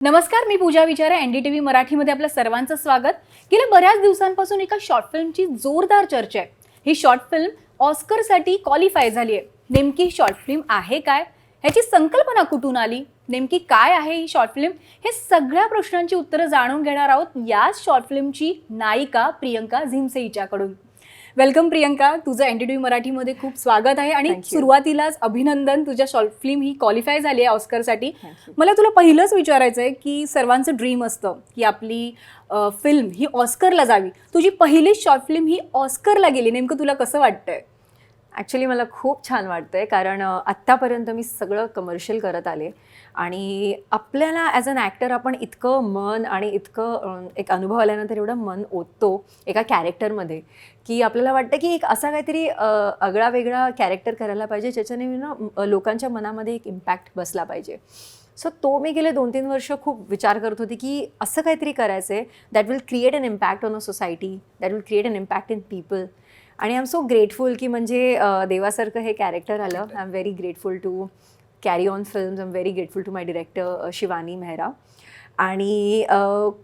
नमस्कार, मी पूजा विचारे. NDTV मराठीमध्ये आपल्या सर्वांचं स्वागत. गेल्या बऱ्याच दिवसांपासून एका शॉर्ट फिल्मची जोरदार चर्चा आहे. ही शॉर्ट फिल्म ऑस्करसाठी क्वालिफाय झाली आहे. नेमकी शॉर्ट फिल्म आहे काय? ह्याची संकल्पना कुठून आली? नेमकी काय आहे ही शॉर्ट फिल्म? हे सगळ्या प्रश्नांची उत्तरं जाणून घेणार आहोत याच शॉर्ट फिल्मची नायिका प्रियंका झिमसे हिच्याकडून. वेलकम प्रियंका, तुझं NDTV मराठीमध्ये खूप स्वागत आहे. आणि सुरुवातीलाच अभिनंदन, तुझ्या शॉर्ट फिल्म ही क्वालिफाय झाली आहे ऑस्करसाठी. मला तुला पहिलंच विचारायचं आहे की सर्वांचं ड्रीम असतं की आपली फिल्म ही ऑस्करला जावी. तुझी पहिली शॉर्ट फिल्म ही ऑस्करला गेली, नेमकं तुला कसं वाटतंय? ॲक्च्युली मला खूप छान वाटतंय, कारण आत्तापर्यंत मी सगळं कमर्शियल करत आले आणि आपल्याला ॲज अन ॲक्टर आपण इतकं मन आणि इतकं एक अनुभव आल्यानंतर एवढं मन ओततो एका कॅरेक्टरमध्ये की आपल्याला वाटतं की एक असा काहीतरी आगळा वेगळा कॅरेक्टर करायला पाहिजे ज्याच्याने ना लोकांच्या मनामध्ये एक इम्पॅक्ट बसला पाहिजे. सो तो मी गेले 2-3 वर्ष खूप विचार करत होते की असं काहीतरी करायचं आहे that will create an impact on a society, that will create an impact in people. आणि आय एम सो ग्रेटफुल की म्हणजे देवासारखं हे कॅरेक्टर आलं. I am very grateful to carry on films. I am very grateful to my director Shivani Mehra. आणि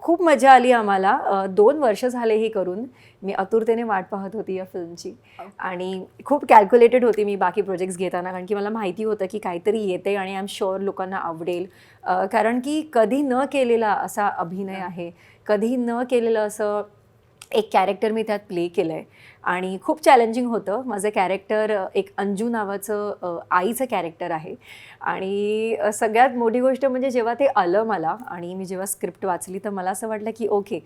खूप मजा आली आम्हाला. 2 वर्ष झाले हे करून. मी आतुरतेने वाट पाहत होती या फिल्मची आणि खूप कॅल्क्युलेटेड होती मी बाकी प्रोजेक्ट्स घेताना, कारण की मला माहिती होतं की काहीतरी येते आणि आय एम शुअर लोकांना आवडेल. कारण की कधी न केलेला असा अभिनय आहे, कधी न केलेलं असं एक कॅरेक्टर मी त्यात प्ले केलं आहे आणि खूप चॅलेंजिंग होतं. माझं कॅरेक्टर एक अंजू नावाचं आईचं कॅरेक्टर आहे. आणि सगळ्यात मोठी गोष्ट म्हणजे जेव्हा ते आलं मला आणि मी जेव्हा स्क्रिप्ट वाचली तर मला असं वाटलं की ओके,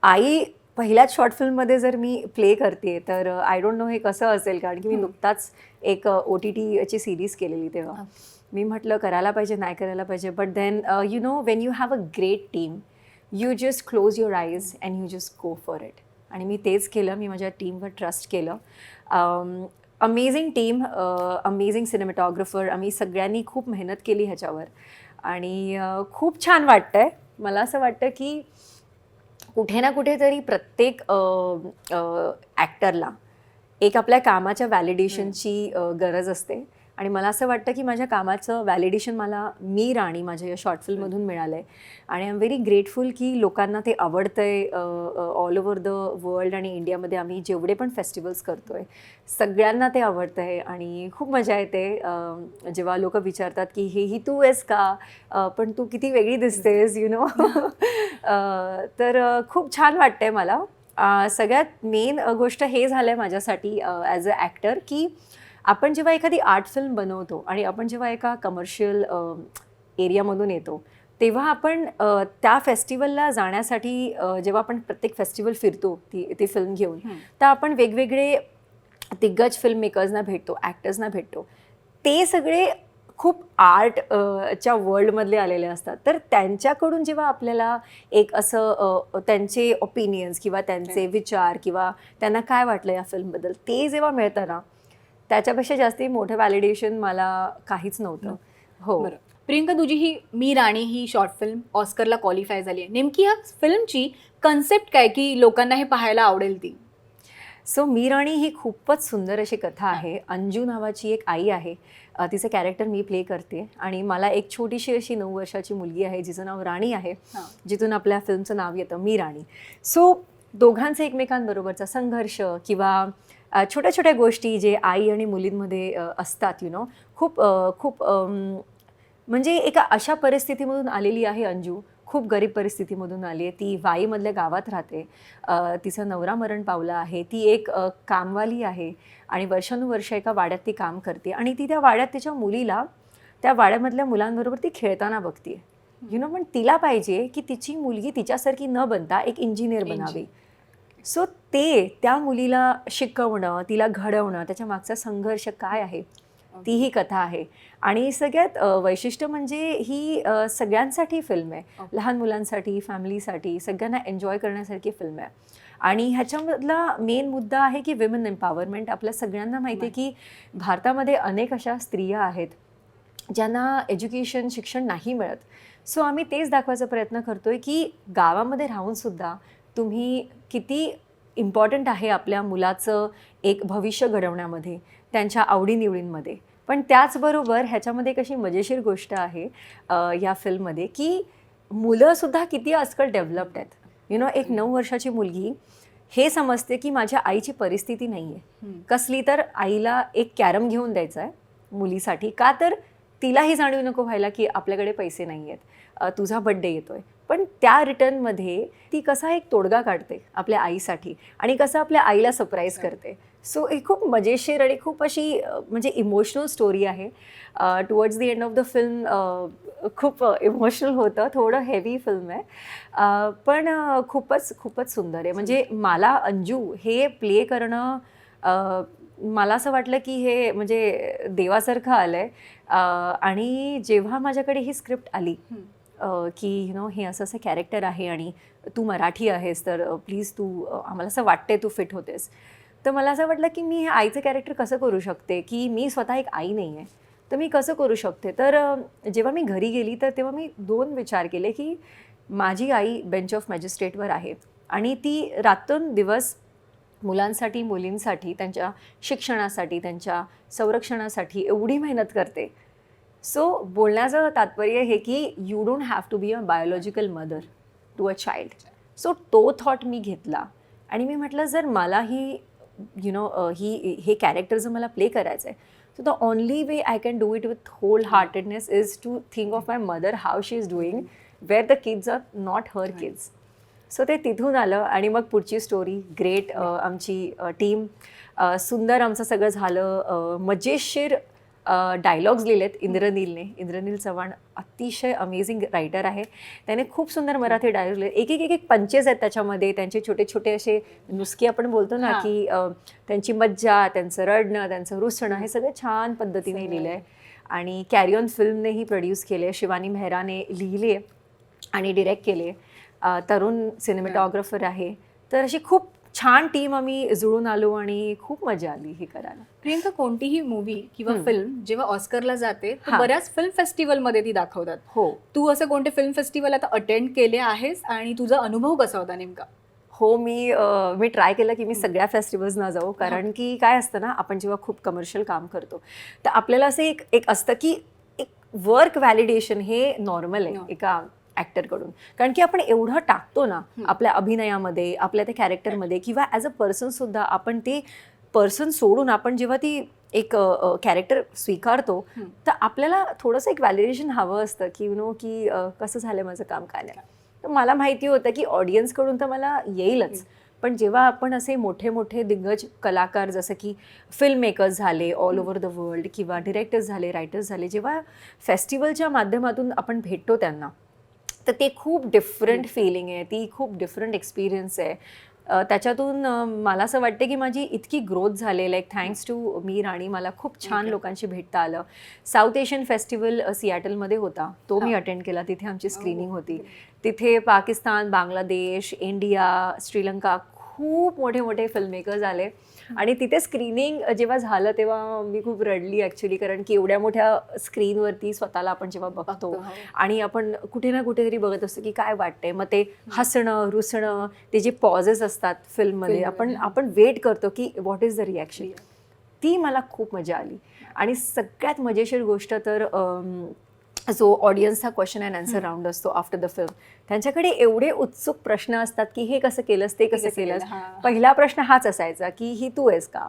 आई पहिल्याच शॉर्ट फिल्ममध्ये जर मी प्ले करते तर आय डोंट नो हे कसं असेल, कारण की मी नुकताच एक OTTची सिरीज केलेली. तेव्हा मी म्हटलं करायला पाहिजे, नाही करायला पाहिजे. But then you know when you have a great team, you just close your eyes and you just go for it. आणि मी तेच केलं. मी माझ्या टीमवर ट्रस्ट केलं. Amazing team, amazing cinematographer. आम्ही सगळ्यांनी खूप मेहनत केली ह्याच्यावर आणि खूप छान वाटतं आहे. मला असं वाटतं की कुठे ना कुठेतरी प्रत्येक ॲक्टरला एक आपल्या कामाच्या व्हॅलिडेशनची गरज असते. आणि मला असं वाटतं की माझ्या कामाचं व्हॅलिडेशन मला मी राणी माझ्या या शॉर्ट फिल्ममधून मिळालं आहे. आणि आय एम व्हेरी ग्रेटफुल की लोकांना ते आवडतं आहे. ऑल ओव्हर द वर्ल्ड आणि इंडियामध्ये आम्ही जेवढे पण फेस्टिवल्स करतो आहे सगळ्यांना ते आवडतं आहे आणि खूप मजा येते जेव्हा लोक विचारतात की ही तू आहेस का, पण तू किती वेगळी दिसतेस, यू नो. तर खूप छान वाटतं आहे मला. सगळ्यात मेन गोष्ट हे झालं आहे माझ्यासाठी ॲज अ ॲक्टर की आपण जेव्हा एखादी आर्ट फिल्म बनवतो आणि आपण जेव्हा एका कमर्शियल एरियामधून येतो तेव्हा आपण त्या फेस्टिवलला जाण्यासाठी जेव्हा आपण प्रत्येक फेस्टिवल फिरतो ती फिल्म घेऊन, तर आपण वेगवेगळे दिग्गज फिल्म मेकर्सना भेटतो, ॲक्टर्सना भेटतो. ते सगळे खूप च्या वर्ल्डमधले आलेले असतात. तर त्यांच्याकडून जेव्हा आपल्याला एक असं त्यांचे ओपिनियन्स किंवा त्यांचे विचार किंवा त्यांना काय वाटलं या फिल्मबद्दल ते जेव्हा मिळतं ना, त्याच्यापेक्षा जास्ती मोठं व्हॅलिडेशन मला काहीच नव्हतं. हो. प्रियंका, तुझी ही मी राणी ही शॉर्ट फिल्म ऑस्करला क्वालिफाय झाली आहे. नेमकी या फिल्मची कन्सेप्ट काय की लोकांना हे पाहायला आवडेल ती? सो मी राणी ही खूपच सुंदर अशी कथा आहे. अंजू नावाची एक आई आहे, तिचं कॅरेक्टर मी प्ले करते आणि मला एक छोटीशी अशी 9 वर्षाची मुलगी आहे जिचं नाव राणी आहे, जिथून आपल्या फिल्मचं नाव येतं मी राणी. सो दोघांचे एकमेकांबरोबरचा संघर्ष किंवा छोट्या छोट्या गोष्टी जे आई आणि मुलींमध्ये असतात, यु नो. खूप खूप म्हणजे एका अशा परिस्थितीमधून आलेली आहे अंजू. खूप गरीब परिस्थितीमधून आली आहे. ती वाईमधल्या गावात राहते. तिचा नवरा मरण पावला आहे. ती एक कामवाली आहे आणि वर्षानुवर्ष एका वाड्यात ती काम करते आणि ती त्या वाड्यात तिच्या मुलीला त्या वाड्यामधल्या मुलांबरोबर ती खेळताना बघते, यु नो. पण तिला पाहिजे की तिची मुलगी तिच्यासारखी न बनता एक इंजिनियर बनावी. सो त्या मुलीला शिकवणं, तिला घडवणं, त्याच्या मागचा संघर्ष काय आहे ती ही कथा आहे. आणि सगळ्यात वैशिष्ट्य म्हणजे ही सगळ्यांसाठी फिल्म आहे. लहान मुलांसाठी, फॅमिलीसाठी, सगळ्यांना एन्जॉय करण्यासारखी फिल्म आहे. आणि ह्याच्यामधला मेन मुद्दा आहे की विमेन एम्पॉवरमेंट. आपल्या सगळ्यांना माहिती आहे की भारतामध्ये अनेक अशा स्त्रिया आहेत ज्यांना एज्युकेशन, शिक्षण नाही मिळत. सो आम्ही तेच दाखवायचा प्रयत्न करतोय की गावामध्ये राहूनसुद्धा तुम्ही किती इम्पॉर्टंट आहे आपल्या मुलाचं एक भविष्य घडवण्यामध्ये, त्यांच्या आवडीनिवडींमध्ये. पण त्याचबरोबर ह्याच्यामध्ये कशी मजेशीर गोष्ट आहे या फिल्ममध्ये की मुलं सुद्धा किती आजकाल डेव्हलप्ड आहेत. एक 9 वर्षाची मुलगी हे समजते की माझ्या आईची परिस्थिती नाही आहे कसली, तर आईला एक कॅरम घेऊन द्यायचा आहे मुलीसाठी, का तर तिलाही जाणीव नको व्हायला की आपल्याकडे पैसे नाही आहेत, तुझा बड्डे येतोय. पण त्या रिटर्नमध्ये ती कसा एक तोडगा काढते आपल्या आईसाठी आणि कसं आपल्या आईला सरप्राईज करते. सो ही खूप मजेशीर आणि खूप अशी म्हणजे इमोशनल स्टोरी आहे. Towards the end of the film खूप इमोशनल होतं, थोडं हेवी फिल्म आहे, पण खूपच सुंदर आहे. म्हणजे मला अंजू हे प्ले करणं मला असं वाटलं की हे म्हणजे देवासारखं आलं आहे. आणि जेव्हा माझ्याकडे ही स्क्रिप्ट आली की हे असं असं कॅरेक्टर आहे आणि तू मराठी आहेस, तर प्लीज तू आम्हाला असं वाटते तू फिट होतेस, तर मला असं वाटलं की मी हे आईचं कॅरेक्टर कसं करू शकते, की मी स्वतः एक आई नाही आहे, तर मी कसं करू शकते. तर जेव्हा मी घरी गेली तर तेव्हा मी 2 विचार केले की माझी आई बेंच ऑफ मॅजिस्ट्रेटवर आहे आणि ती रात्रंदिवस मुलांसाठी मुलींसाठी त्यांच्या शिक्षणासाठी त्यांच्या संरक्षणासाठी एवढी मेहनत करते. सो बोलण्याचं तात्पर्य हे की you don't have to be a biological mother to a child. So तो थॉट मी घेतला आणि मी म्हटलं जर मला ही हे कॅरेक्टर जर मला प्ले करायचं आहे, so the only way I can do it with whole heartedness is to think of my mother, how she is doing, where the kids are not her kids. So ते तिथून आलं आणि मग पुढची स्टोरी ग्रेट. आमची team सुंदर आमचं सगळं झालं. मजेशीर डायलॉग्स लिहिलेत इंद्रनीलने. इंद्रनील चव्हाण अतिशय अमेझिंग रायटर आहे. त्याने खूप सुंदर मराठी डायलॉग लिहिले. एक पंचेस आहेत त्याच्यामध्ये, त्यांचे छोटे छोटे असे नुसके आपण बोलतो ना की त्यांची मज्जा, त्यांचं रडणं, त्यांचं रुसणं, हे सगळं छान पद्धतीने लिहिलं आहे. आणि कॅरी ऑन फिल्मनेही प्रोड्यूस केले, शिवानी मेहराने लिहिले आणि डिरेक्ट केले. तरुण सिनेमॅटोग्राफर आहे. तर अशी खूप छान टीम आम्ही जुळून आलो आणि खूप मजा आली हे करायला. प्रियंका, कोणतीही मूवी किंवा फिल्म जेव्हा ऑस्करला जाते तर बऱ्याच फिल्म फेस्टिवलमध्ये ती दाखवतात. हो. तू असं कोणते फिल्म फेस्टिवल आता अटेंड केले आहेस आणि तुझा अनुभव कसा होता नेमका? हो, मी ट्राय केलं की मी सगळ्या फेस्टिवल्सना जाऊ, कारण की काय असतं ना, आपण जेव्हा खूप कमर्शियल काम करतो तर आपल्याला असं एक असतं की एक वर्क व्हॅलिडेशन हे नॉर्मल आहे एका ॲक्टरकडून, कारण की आपण एवढं टाकतो ना आपल्या अभिनयामध्ये, आपल्या त्या कॅरेक्टरमध्ये, किंवा ॲज अ पर्सनसुद्धा आपण ते पर्सन सोडून आपण जेव्हा ती एक कॅरेक्टर स्वीकारतो तर आपल्याला थोडंसं एक व्हॅलिडेशन हवं असतं की की कसं झालं माझं काम, काय नाही. तर मला माहिती होतं की ऑडियन्सकडून तर मला येईलच, पण जेव्हा आपण असे मोठे मोठे दिग्गज कलाकार जसं की फिल्म मेकर्स झाले ऑल ओव्हर द वर्ल्ड, किंवा डिरेक्टर्स झाले, रायटर्स झाले, जेव्हा फेस्टिवलच्या माध्यमातून आपण भेटतो त्यांना, तर ते खूप डिफरंट फिलिंग आहे, ती खूप डिफरंट एक्सपिरियन्स आहे. त्याच्यातून मला असं वाटतं की माझी इतकी ग्रोथ झाली, लाईक थँक्स टू मीर, आणि मला खूप छान लोकांशी भेटता आलं. साऊथ एशियन फेस्टिवल सिॲटलमध्ये होता, तो मी अटेंड केला. तिथे आमची स्क्रीनिंग होती. तिथे पाकिस्तान, बांगलादेश, इंडिया, श्रीलंका, खूप मोठे मोठे फिल्ममेकर्स आले आणि तिथे स्क्रीनिंग जेव्हा झालं तेव्हा मी खूप रडली ॲक्च्युली, कारण की एवढ्या मोठ्या स्क्रीनवरती स्वतःला आपण जेव्हा बघतो आणि आपण कुठे ना कुठेतरी बघत असतो की काय वाटतंय, मग ते हसणं, रुसणं, ते जे पॉजेस असतात फिल्ममध्ये, आपण वेट करतो की व्हॉट इज द रिॲक्शन. ती मला खूप मजा आली. आणि सगळ्यात मजेशीर गोष्ट तर जो ऑडियन्सचा क्वेश्चन अँड आन्सर राऊंड असतो आफ्टर द फिल्म, त्यांच्याकडे एवढे उत्सुक प्रश्न असतात की हे कसं केलंस, ते कसं केलंस. पहिला प्रश्न हाच असायचा की ही तू आहेस का?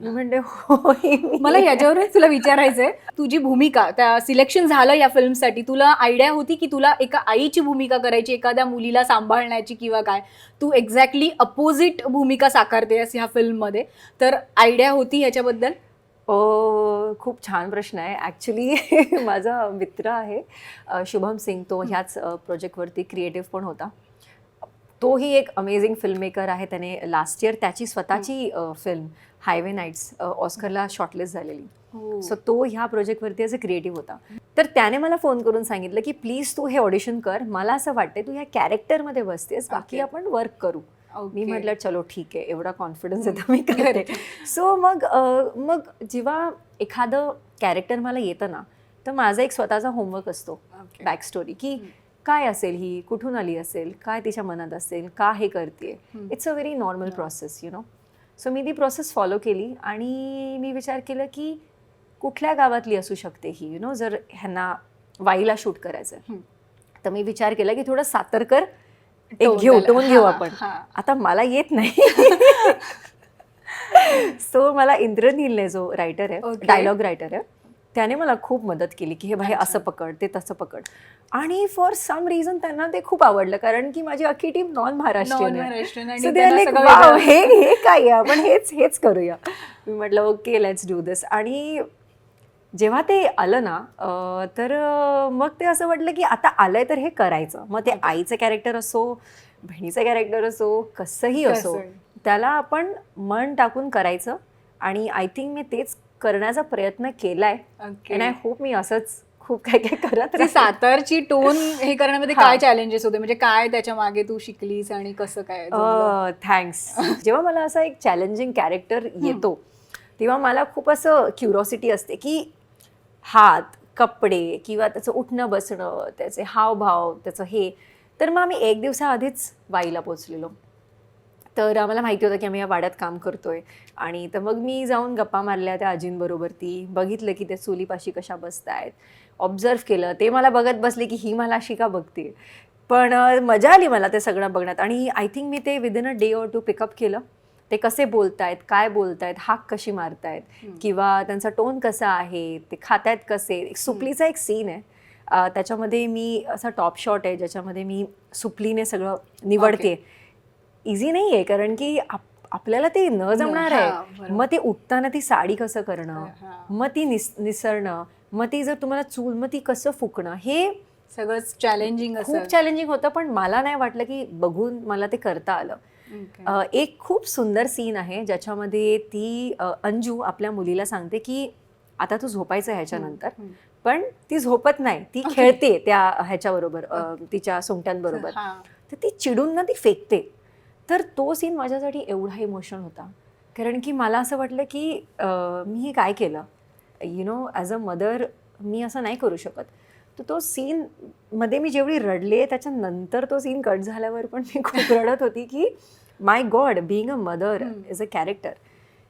मी म्हणते हो. मला याच्यावरच तुला विचारायचंय, तुझी भूमिका, त्या सिलेक्शन झालं या फिल्मसाठी, तुला आयडिया होती की तुला एका आईची भूमिका करायची, एखाद्या मुलीला सांभाळण्याची, किंवा काय तू एक्झॅक्टली अपोजिट भूमिका साकारतेस ह्या फिल्ममध्ये, तर आयडिया होती ह्याच्याबद्दल? खूप छान प्रश्न आहे. ॲक्च्युली माझा मित्र आहे शुभम सिंग, तो ह्याच प्रोजेक्टवरती क्रिएटिव्ह पण होता. तोही एक अमेझिंग फिल्ममेकर आहे. त्याने लास्ट इयर त्याची स्वतःची फिल्म हायवे नाईट्स ऑस्करला शॉर्टलिस्ट झालेली. सो तो ह्या प्रोजेक्टवरती ॲज अ क्रिएटिव्ह होता. तर त्याने मला फोन करून सांगितलं की प्लीज तू हे ऑडिशन कर, मला असं वाटतंय तू ह्या कॅरेक्टरमध्ये बसतेस, बाकी आपण वर्क करू. मी म्हटलं चलो ठीक आहे, एवढा कॉन्फिडन्स आहे तर मी करते. सो मग जेव्हा एखादं कॅरेक्टर मला येतं ना, तर माझा एक स्वतःचा होमवर्क असतो, बॅक स्टोरी, की काय असेल ही, कुठून आली असेल, काय तिच्या मनात असेल, का हे करते. It's a very normal process so मी ती प्रोसेस फॉलो केली आणि मी विचार केला की कुठल्या गावातली असू शकते ही, जर ह्यांना वाईला शूट करायचं तर मी विचार केला की थोडं सातरकर एक टोन घेऊ, त्याला. टोन घेऊ हा, आपण. हा. आता मला येत नाही. सो मला इंद्रनीलने, जो रायटर आहे, Okay. डायलॉग रायटर आहे, त्याने मला खूप मदत केली की हे भाई अच्छा. असं पकड, ते तसं पकड. आणि फॉर सम रिझन त्यांना ते खूप आवडलं, कारण की माझी अख्खी टीम नॉन महाराष्ट्रीयन आहे. Non-Maharashtrian आणि So they are त्यांना like, सगळं wow, वेगळं. हे काय आहे, आपण हेच करूया. मी म्हटलं ओके, लेट्स डू दिस. आणि जेव्हा ते आलं ना, तर मग ते असं वाटलं की आता आलंय तर हे करायचं. मग ते आईचं कॅरेक्टर असो, बहिणीचं कॅरेक्टर असो, कसंही असो, कसंही. त्याला आपण मन टाकून करायचं. आणि आय थिंक मी तेच करण्याचा प्रयत्न केलाय. Okay. अँड आय होप मी असंच खूप काय काय करत ती राहीन. सातारची टोन हे करण्यामध्ये हा. काय चॅलेंजेस होते, म्हणजे काय त्याच्या मागे तू शिकलीस आणि कसं काय जमलं? थँक्स. जेव्हा मला असा एक चॅलेंजिंग कॅरेक्टर येतो, तेव्हा मला खूप असं क्युरॉसिटी असते की हात, कपडे किंवा त्याचं उठणं बसणं, त्याचे हावभाव, त्याचं हे. तर मग आम्ही 1 दिवसाआधीच वाईला पोचलेलो. तर आम्हाला माहिती होतं की आम्ही या वाड्यात काम करतोय. आणि तर मग मी जाऊन गप्पा मारल्या त्या आजींबरोबर. ती बघितलं की त्या चुलीपाशी कशा बसतायत, ऑब्झर्व केलं. ते मला बघत बसले की ही मला अशी का बघते. पण मजा आली मला ते सगळं बघण्यात. आणि आय थिंक मी ते within a day or 2 pickup केलं. ते कसे बोलतायत, काय बोलतायत, हाक कशी मारतायत, किंवा त्यांचा टोन कसा आहे, ते खातायत कसे. एक सुपलीचा एक सीन आहे, त्याच्यामध्ये मी असा टॉप शॉट आहे ज्याच्यामध्ये मी सुपलीने सगळं निवडते. इझी नाही आहे, कारण की आपल्याला ते न जमणार हा, आहे. बरोबर. मग ते उठताना ती साडी कसं करणं, हा. मग ती निसरणं, मग ती जर तुम्हाला चूल, मग ती कसं फुकणं, हे सगळंच चॅलेंजिंग खूप असं. चॅलेंजिंग होतं. पण मला नाही वाटलं की बघून मला ते करता आलं. एक खूप सुंदर सीन आहे ज्याच्यामध्ये ती अंजू आपल्या मुलीला सांगते की आता तू झोपायचं ह्याच्यानंतर. पण ती झोपत नाही, ती खेळते त्या ह्याच्याबरोबर, तिच्या सोंगट्यांबरोबर. तर ती चिडून ना ती फेकते. तर तो सीन माझ्यासाठी एवढा इमोशनल होता, कारण की मला असं वाटलं की मी हे काय केलं, ॲज अ मदर मी असं नाही करू शकत. तर तो सीन मध्ये मी जेवढी रडले, त्याच्यानंतर तो सीन कट झाल्यावर पण मी खूप रडत होती की my god, being a mother as a character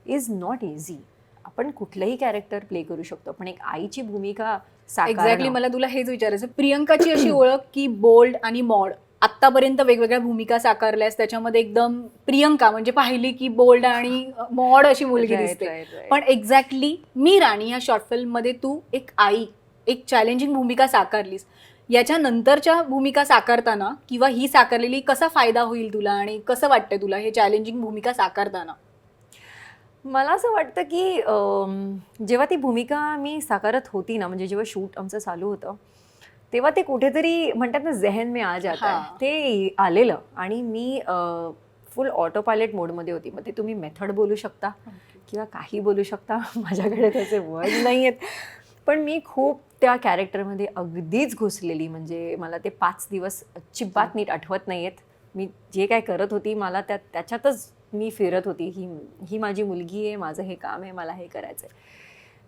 is not easy. आपण कुठलंही कॅरेक्टर प्ले करू शकतो, पण एक आईची भूमिका एक्झॅक्टली, साकारणं. मला तुला हेच विचारायचं. प्रियंकाची अशी ओळख की बोल्ड आणि मॉड, आतापर्यंत वेगवेगळ्या भूमिका साकारल्यास, त्याच्यामध्ये एकदम प्रियंका म्हणजे पाहिली की बोल्ड आणि मॉड अशी मुलगी Right, दिसते. right, right. पण एक्झॅक्टली मी राणी ह्या शॉर्ट फिल्म मध्ये तू एक आई, एक चॅलेंजिंग भूमिका साकारलीस. याच्या नंतरच्या भूमिका साकारताना किंवा ही साकारलेली कसा फायदा होईल तुला, आणि कसं वाटतंय तुला हे चॅलेंजिंग भूमिका साकारताना? मला असं वाटतं की जेव्हा ती भूमिका मी साकारत होती ना, म्हणजे जेव्हा शूट आमचं चालू होतं, तेव्हा ते कुठेतरी म्हणतात ना, जेहन में आ जाता है, हां. ते आलेलं. आणि मी फुल ऑटो पायलट मोडमध्ये होती. मग ते तुम्ही मेथड बोलू शकता किंवा काही बोलू शकता, माझ्याकडे त्याचे वर्ड नाही आहेत. पण मी खूप त्या कॅरेक्टरमध्ये अगदीच घुसलेली. म्हणजे मला ते 5 दिवस अजिबात नीट आठवत नाही आहेत. मी जे काय करत होती, मला त्याच्यातच मी फिरत होती. ही माझी मुलगी आहे, माझं हे काम आहे, मला हे करायचं आहे.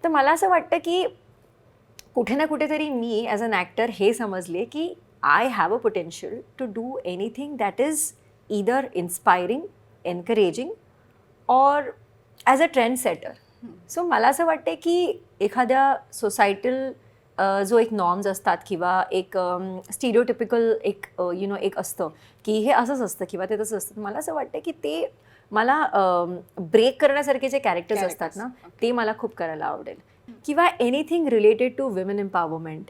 तर मला असं वाटतं की कुठे ना कुठेतरी मी ॲज अन ॲक्टर हे समजले की I have a potential to do anything that is either inspiring, encouraging or as a trend setter. So मला असं वाटते की एखाद्या सोसायटल जो एक नॉर्म्स असतात किंवा एक स्टिरिओटिपिकल एक एक असतं की हे असंच असतं किंवा ते तसं असतं. मला असं वाटतं की ते मला ब्रेक करण्यासारखे जे कॅरेक्टर्स असतात ना, ते मला खूप करायला आवडेल. किंवा anything related to women empowerment,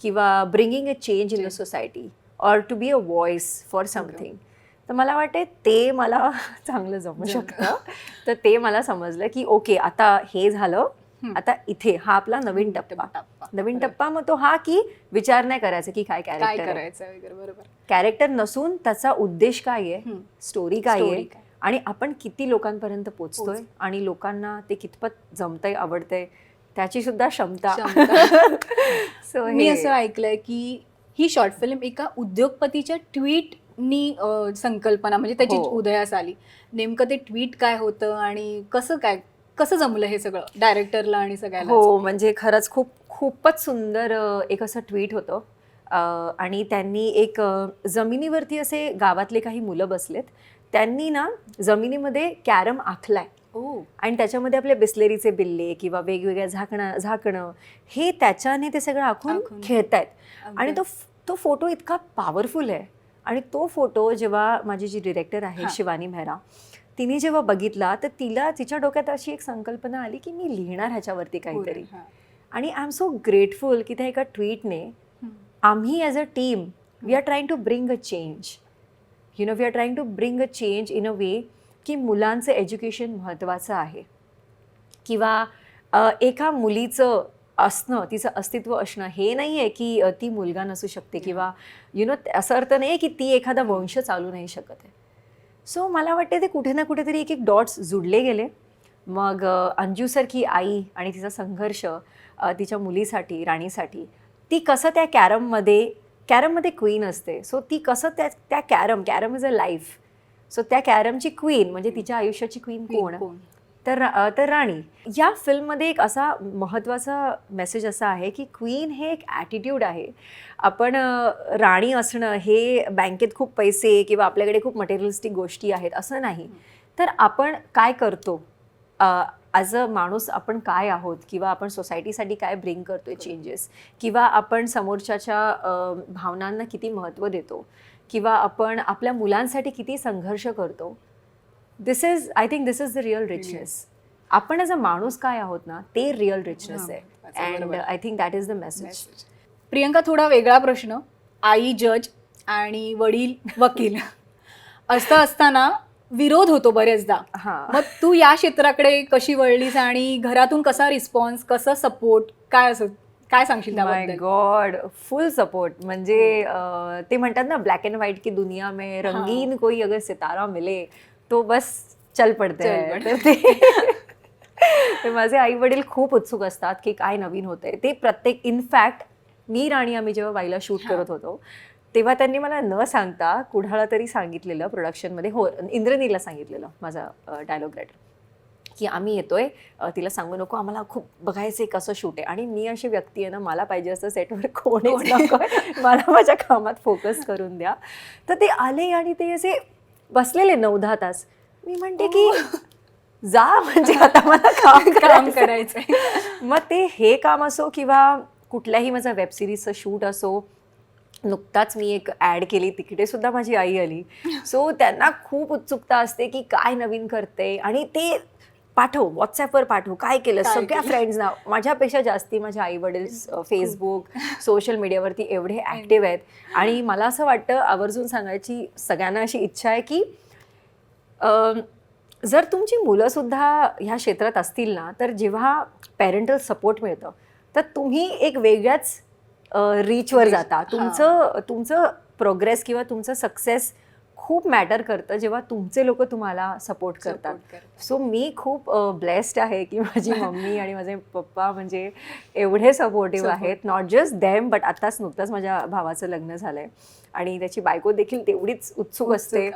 किंवा bringing a change in the society, or to be a voice for something. तर मला वाटते ते मला चांगलं जमू शकतं. तर ते मला समजलं की ओके, आता हे झालं, आता इथे हा आपला नवीन टप्पा. मग तो हा की विचार नाही करायचा की काय काय कॅरेक्टर करायचं वगैरे. बरोबर. कॅरेक्टर नसून त्याचा उद्देश काय आहे, स्टोरी काय Story आहे, काय. आणि आपण किती लोकांपर्यंत पोचतोय आणि लोकांना ते कितपत जमतंय, आवडतंय, त्याची सुद्धा क्षमता. सो मी असं ऐकलंय की ही शॉर्ट फिल्म एका उद्योगपतीच्या ट्विटनी संकल्पना म्हणजे त्याची हो. उदयास आली. नेमकं ते ट्विट काय होतं आणि कसं जमलं हे सगळं डायरेक्टरला आणि सगळ्याला? हो, म्हणजे खरंच खूपच सुंदर एक असं ट्विट होतं. आणि त्यांनी एक जमिनीवरती असे गावातले काही मुलं बसलेत, त्यांनी ना जमिनीमध्ये कॅरम आखलाय आणि त्याच्यामध्ये आपले बिस्लेरीचे बिल्ले किंवा वेगवेगळ्या झाकणं हे त्याच्याने ते सगळं आखून आखून. खेळतायत. आणि तो तो फोटो इतका पॉवरफुल आहे. आणि तो फोटो जेव्हा माझी जी डिरेक्टर आहे शिवानी मेहरा, तिने जेव्हा बघितला तर तिच्या डोक्यात अशी एक संकल्पना आली की मी लिहिणार ह्याच्यावरती काहीतरी. आणि आय एम सो ग्रेटफुल की त्या एका ट्विटने आम्ही as a team we are trying to bring a change. We are trying to bring a change in a way की मुलांचं एज्युकेशन महत्त्वाचं आहे, किंवा एका मुलीचं असणं, तिचं अस्तित्व असणं हे नाही आहे की ती मुलगा नसू शकते, किंवा असं अर्थ नाही आहे की ती एखादा वंश चालू नाही शकत आहे. सो मला वाटते ते कुठे ना कुठेतरी एक एक डॉट्स जुडले गेले. मग अंजूसारखी आई आणि तिचा संघर्ष तिच्या मुलीसाठी, राणीसाठी, ती कसं त्या कॅरममध्ये क्वीन असते. सो ती कसं त्या carrom is a life. So त्या कॅरमची क्वीन म्हणजे तिच्या आयुष्याची क्वीन कोण? तर राणी. या फिल्ममध्ये एक असा महत्त्वाचा मेसेज असा आहे की क्वीन हे एक ॲटिट्यूड आहे. आपण राणी असणं हे बँकेत खूप पैसे किंवा आपल्याकडे खूप मटेरियलिस्टिक गोष्टी आहेत असं नाही. तर आपण काय करतो ॲज अ माणूस, आपण काय आहोत, किंवा आपण सोसायटीसाठी काय ब्रिंग करतोय चेंजेस, किंवा आपण समोरच्याच्या भावनांना किती महत्त्व देतो, किंवा आपण आपल्या मुलांसाठी किती संघर्ष करतो. I think this is the real richness. आपण ॲज अ माणूस काय आहोत ना, ते रिअल रिचनेस आहे. And I think that is the message. Priyanka, थोडा वेगळा प्रश्न. आई जज आणि वडील वकील असं असताना विरोध होतो बरेचदा. मग तू या क्षेत्राकडे कशी वळलीस आणि घरातून कसा रिस्पॉन्स, कसं सपोर्ट, काय सांगशील माय गॉड, फुल सपोर्ट. म्हणजे ते म्हणतात ना ब्लॅक अँड व्हाईट की दुनिया में रंगीन कोई अगर सितारा मिले तो बस चल पडते. तर माझे आई वडील खूप उत्सुक असतात की काय नवीन होतंय ते. प्रत्येक इनफॅक्ट मी राणी आम्ही जेव्हा वाईला शूट करत होतो तेव्हा त्यांनी मला न सांगता कुणाला तरी सांगितलेलं प्रोडक्शनमध्ये, हो इंद्रनीलला सांगितलेलं, माझा डायलॉग रायटर, की आम्ही येतोय, तिला सांगू नको, आम्हाला खूप बघायचं कसं शूट आहे. आणि मी अशी व्यक्ती आहे ना, मला पाहिजे असं सेटवर कोणीच नको, मला माझ्या कामात फोकस करून द्या. तर ते आले आणि ते असे बसलेले 9-10 तास. मी म्हणते की जा, म्हणजे आता मला काम करायचंय. मग ते हे काम असो किंवा कुठल्याही माझा वेब सिरीजचं शूट असो. नुकताच मी एक ॲड केली, तिकडे सुद्धा माझी आई आली. सो त्यांना खूप उत्सुकता असते की काय नवीन करते, आणि ते पाठव, व्हॉट्सॲपवर पाठव, काय केलं. सगळ्या फ्रेंड्सना, माझ्यापेक्षा जास्ती माझ्या आई वडील फेसबुक, सोशल मीडियावरती एवढे ॲक्टिव्ह आहेत. आणि मला असं वाटतं, आवर्जून सांगायची सगळ्यांना अशी इच्छा आहे की जर तुमची मुलंसुद्धा ह्या क्षेत्रात असतील ना, तर जेव्हा पॅरेंटल सपोर्ट मिळतं तर तुम्ही एक वेगळ्याच रीचवर जाता. तुमचं प्रोग्रेस किंवा तुमचं सक्सेस खूप मॅटर करतं जेव्हा तुमचे लोक तुम्हाला सपोर्ट करतात. सो मी खूप ब्लेस्ड आहे की माझी मम्मी आणि माझे पप्पा म्हणजे एवढे सपोर्टिव्ह आहेत. नॉट जस्ट देम, बट नुकताच माझ्या भावाचं लग्न झालंय आणि त्याची बायको देखील तेवढीच उत्सुक असते.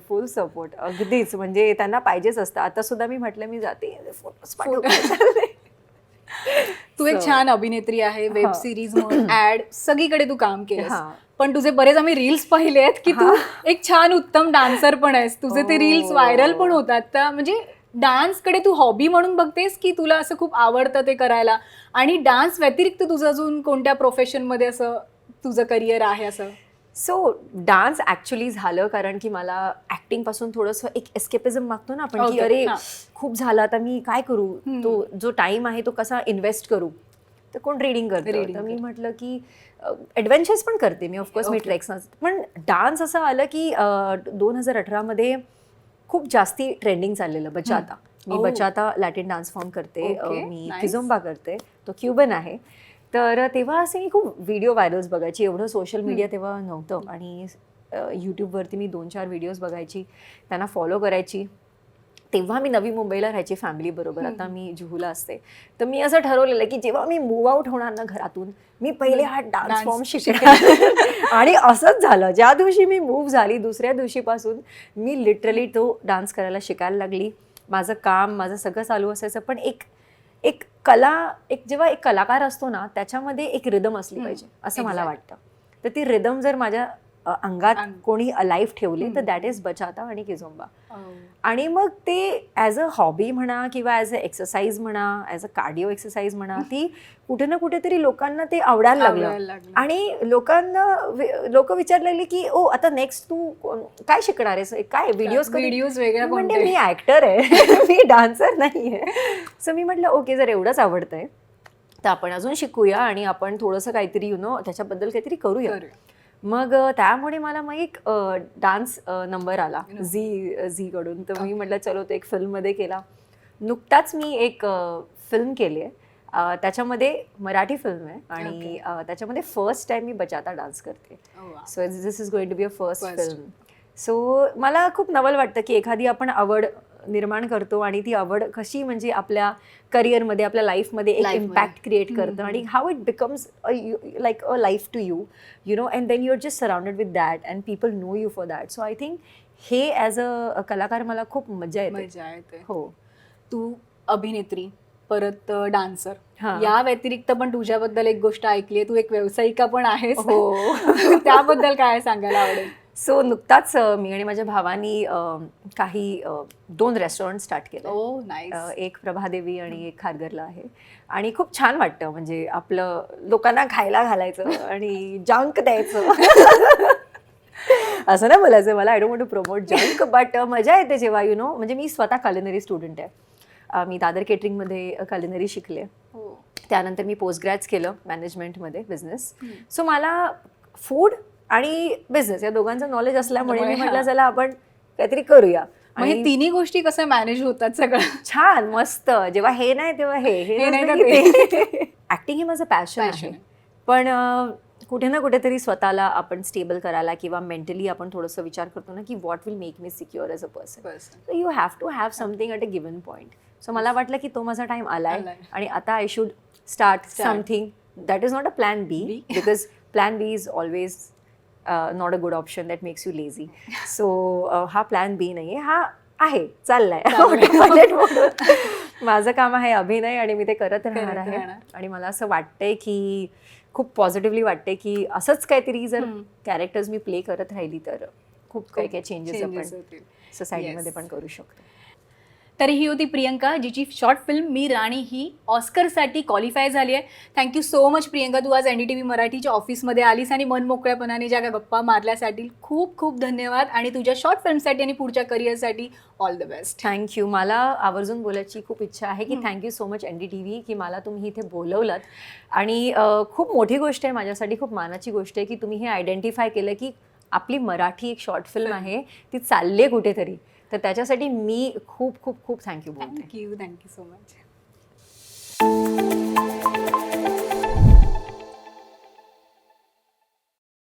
फुल सपोर्ट अगदीच. म्हणजे त्यांना पाहिजेच असतं. आता सुद्धा मी म्हटलं मी जाते, तू एक छान अभिनेत्री आहे, वेब सिरीज म्हणून, ऍड, सगळीकडे तू काम केलंस. पण तुझे बरेच आम्ही रील्स पाहिले आहेत की तू एक छान उत्तम डान्सर पण आहेस. तुझे ते रील्स व्हायरल पण होतात. तर म्हणजे डान्सकडे तू हॉबी म्हणून बघतेस की तुला असं खूप आवडतं ते करायला? आणि डान्स व्यतिरिक्त तुझं अजून कोणत्या प्रोफेशनमध्ये असं तुझं करिअर आहे असं? सो डान्स ॲक्च्युली झालं कारण की मला ॲक्टिंगपासून थोडंसं एक एस्केपिझम मागतो ना आपण, की अरे खूप झालं आता मी काय करू, तो जो टाईम आहे तो कसा इन्व्हेस्ट करू. तर कोण रीडिंग करतं, तर मी म्हटलं की ॲडव्हेंचर्स पण करते मी, ऑफकोर्स मी ट्रेक्स. पण डान्स असं आलं की 2018 खूप जास्ती ट्रेंडिंग चाललेलं बचाता. मी बचाता लॅटिन डान्स फॉर्म करते, मी किझोम्बा करते, तो क्युबन आहे. तर तेव्हा असे मी खूप व्हिडिओ व्हायरल्स बघायची. एवढं सोशल मीडिया तेव्हा नव्हतं आणि यूट्यूबवरती मी 2-4 व्हिडिओज बघायची, त्यांना फॉलो करायची. तेव्हा मी नवी मुंबईला राहायची फॅमिलीबरोबर, आता मी जुहूला असते. तर मी असं ठरवलेलं की जेव्हा मी मूव्ह आउट होणार ना घरातून, मी पहिले हा डान्स फॉर्म शिकणार. आणि असंच झालं. ज्या दिवशी मी मूव्ह झाली दुसऱ्या दिवशीपासून मी लिटरली तो डान्स करायला शिकायला लागली. माझं काम, माझं सगळं चालू असायचं. पण एक कला, जेव्हा एक कलाकार असतो ना त्याच्यामध्ये एक रिदम असली पाहिजे असं मला वाटतं. तर ती रिदम जर माझ्या अंगात कोणी लाईफ ठेवली तर दॅट इज बचाता आणि किझोंबा. आणि मग ते ॲज अ हॉबी म्हणा किंवा ॲज अ एक्सरसाइज म्हणा, ॲज अ कार्डिओ एक्सरसाइज म्हणा, ती कुठे ना कुठेतरी लोकांना ते आवडायला लागलं. आणि लोक विचारलेली की ओ आता नेक्स्ट तू काय शिकणार आहेस, काय व्हिडिओज वेगळ्या म्हणजे मी ऍक्टर आहे मी डान्सर नाही आहे. सो मी म्हटलं ओके जर एवढंच आवडतंय तर आपण अजून शिकूया आणि आपण थोडंसं काहीतरी त्याच्याबद्दल काहीतरी करूया. मग त्यामुळे मला मग एक डान्स नंबर आला झीकडून. तर मी म्हटलं चलो तो एक फिल्ममध्ये केला. नुकताच मी एक फिल्म केली आहे, त्याच्यामध्ये मराठी फिल्म आहे आणि त्याच्यामध्ये फर्स्ट टाइम मी बचाता डान्स करते. So this is going to be a first film. So मला खूप नवल वाटतं की एखादी आपण आवड निर्माण करतो आणि ती आवड कशी म्हणजे आपल्या करिअरमध्ये आपल्या लाईफमध्ये एक इम्पॅक्ट क्रिएट करतं आणि how it becomes like a life to you know and then you are just surrounded with that and people know you for that. So I think हे ॲज अ कलाकार मला खूप मजा येते. हो. तू अभिनेत्री परत डान्सर, या व्यतिरिक्त पण तुझ्याबद्दल एक गोष्ट ऐकली आहे, तू एक व्यावसायिका पण आहेस. हो. त्याबद्दल काय सांगायला आवडेल? सो नुकताच मी आणि माझ्या भावानी काही 2 रेस्टॉरंट स्टार्ट केले. एक प्रभादेवी आणि एक खारघरला आहे. आणि खूप छान वाटतं म्हणजे आपलं लोकांना खायला घालायचं आणि जंक द्यायचं असं नाही बोलायचं मला, I don't want to promote junk, but मजा येते जेव्हा म्हणजे मी स्वतः क्युलिनरी स्टुडंट आहे. मी दादर केटरिंगमध्ये क्युलिनरी शिकले. त्यानंतर मी पोस्ट ग्रॅज्युएट केलं मॅनेजमेंटमध्ये बिझनेस. सो मला फूड आणि बिझनेस या दोघांचं नॉलेज असल्यामुळे मी म्हटलं चला आपण काहीतरी करूया. आणि तिन्ही गोष्टी कसं मॅनेज होतात सगळं छान मस्त. जेव्हा हे नाही तेव्हा हे ऍक्टिंग हे माझं पॅशन आहे. पण कुठे ना कुठेतरी स्वतःला आपण स्टेबल करायला किंवा मेंटली आपण थोडंसं विचार करतो ना की what will make me secure as a person. So you have to have something at a given point. So मला वाटलं की तो माझा टाइम आलाय आणि आता I should start something that is not a plan B, because plan B is always not a good option that makes you lazy. So हा plan B नाही आहे, हा आहे चाललाय. माझं काम आहे अभिनय आणि मी ते करत राहणार आहे. आणि मला असं वाटतंय की खूप पॉझिटिव्हली वाटतंय की असंच काहीतरी जर कॅरेक्टर्स मी प्ले करत राहिली तर खूप काही काही चेंजेस आपण सोसायटीमध्ये पण करू शकतो. तरी ही होती प्रियंका, जिची शॉर्ट फिल्म मी राणी ही ऑस्करसाठी क्वालिफाय झाली आहे. थँक्यू सो मच प्रियंका, तू आज NDTV मराठीच्या ऑफिसमध्ये आलीस आणि मनमोकळ्यापणाने ज्या गप्पा मारल्यासाठी खूप खूप धन्यवाद. आणि तुझ्या शॉर्ट फिल्मसाठी आणि पुढच्या करिअरसाठी ऑल द बेस्ट. थँक्यू. मला आवर्जून बोलायची खूप इच्छा आहे की थँक्यू सो मच NDTV की मला तुम्ही इथे बोलवलं. आणि खूप मोठी गोष्ट आहे माझ्यासाठी, खूप मानाची गोष्ट आहे की तुम्ही हे आयडेंटिफाय केलं की आपली मराठी एक शॉर्ट फिल्म आहे, ती चालली आहे कुठेतरी. तर त्याच्यासाठी मी खूप खूप खूप थँक्यू बोलते. Thank you so much.